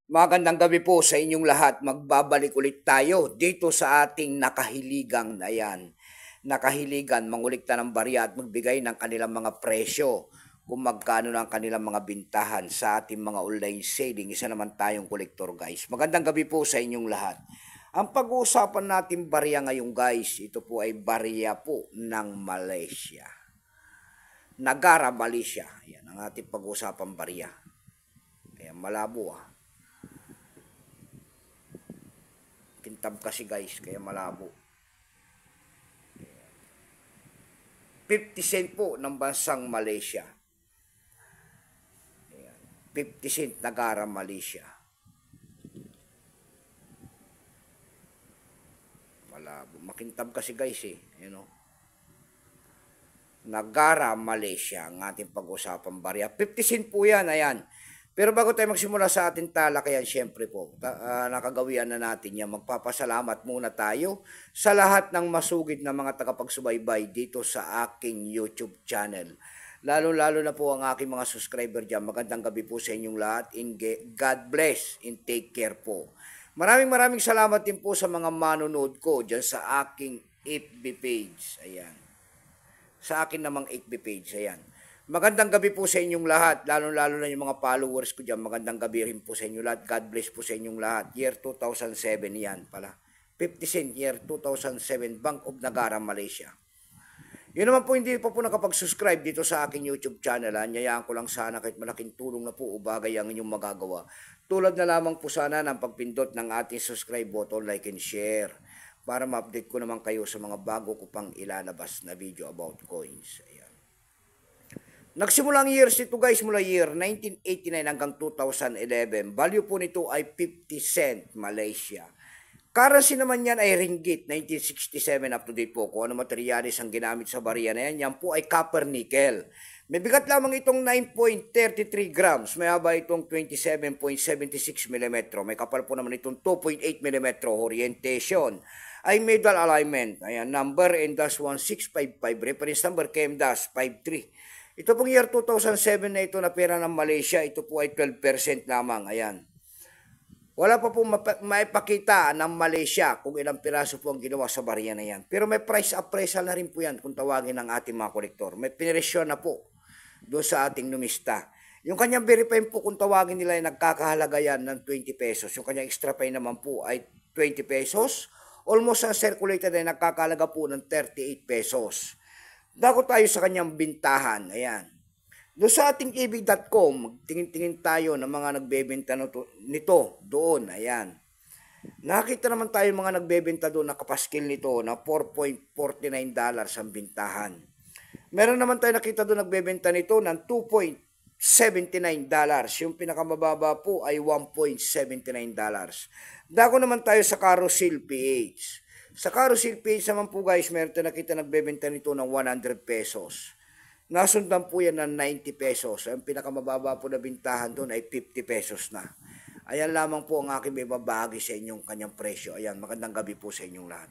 Magandang gabi po sa inyong lahat. Magbabalik ulit tayo dito sa ating nakahiligang na yan. Nakahiligan, mangulikta ng barya at magbigay ng kanilang mga presyo kung magkano na ang kanilang mga bintahan sa ating mga online selling. Isa naman tayong kolektor guys. Magandang gabi po sa inyong lahat. Ang pag-uusapan natin barya ngayon guys, ito po ay barya po ng Malaysia. Nagara, Malaysia. Ayan ang ating pag-uusapan barya. Ayan, malabo Kintab kasi guys, kaya malabo. 50 cent po ng bansang Malaysia. Ayan. 50 cent Nagara, Malaysia. Malabo. Makintab kasi guys You know. Nagara, Malaysia ang ating pag-usapang barya. 50 cent po yan, ayan. Pero bago tayo magsimula sa ating talakayan, syempre po, nakagawian na natin yan. Magpapasalamat muna tayo sa lahat ng masugid na mga tagapagsubaybay dito sa aking YouTube channel. Lalo-lalo na po ang aking mga subscriber dyan. Magandang gabi po sa inyong lahat. God bless and take care po. Maraming salamat din po sa mga manonood ko dyan sa aking FB page. Ayan. Sa akin namang FB page. Ayan. Magandang gabi po sa inyong lahat, lalo-lalo na yung mga followers ko dyan. Magandang gabi rin po sa inyong lahat. God bless po sa inyong lahat. Year 2007 yan pala. 50 cent, year 2007, Bank of Nagara, Malaysia. Yun naman po, hindi pa po nakapag-subscribe dito sa aking YouTube channel. Nyayaan ko lang sana kahit malaking tulong na po o bagay ang inyong magagawa. Tulad na lamang po sana ng pagpindot ng ating subscribe button, like and share, para ma-update ko naman kayo sa mga bago ko pang ilalabas na video about coins. Ayan. Nagsimula ang years ito guys mula year 1989 hanggang 2011. Value po nito ay 50 cent Malaysia. Currency naman yan ay ringgit 1967 up to date po. Kung ano materialis ang ginamit sa barya na yan, yan po ay copper nickel. May bigat lamang itong 9.33 grams. May haba itong 27.76 mm. May kapal po naman itong 2.8 mm. Orientation ay medal alignment. Ayan, number M-1655. Reference number KM-53. Ito pong year 2007 na ito na pera ng Malaysia, ito po ay 12% lamang. Ayan. Wala pa po maipakita ng Malaysia kung ilang piraso po ang ginawa sa barya na yan. Pero may price appraisal na rin po yan kung tawagin ng ating mga kolektor. May pinesyon na po doon sa ating numista. Yung kanyang verify po kung tawagin nila ay nagkakahalaga yan ng 20 pesos. Yung kanyang extra pay naman po ay 20 pesos. Almost ang circulated ay nagkakahalaga po ng 38 pesos. Dako tayo sa kanyang bintahan. Ayan. Doon sa ating ebay.com, tingin-tingin tayo ng mga nagbebenta nito doon. Ayan. Nakita naman tayo mga nagbebenta doon na kapaskil nito na $4.49 ang bintahan. Meron naman tayo nakita doon nagbebenta nito ng $2.79. Yung pinakamababa po ay $1.79. Dako naman tayo sa Carousel PH. Sa Carousel PH naman po guys, meron tayo nakita nagbebenta nito ng 100 pesos. Nasundan po yan ng 90 pesos. Ang pinakamababa po na bintahan doon ay 50 pesos na. Ayan lamang po ang aking may babahagi sa inyong kanyang presyo. Ayan, magandang gabi po sa inyong lahat.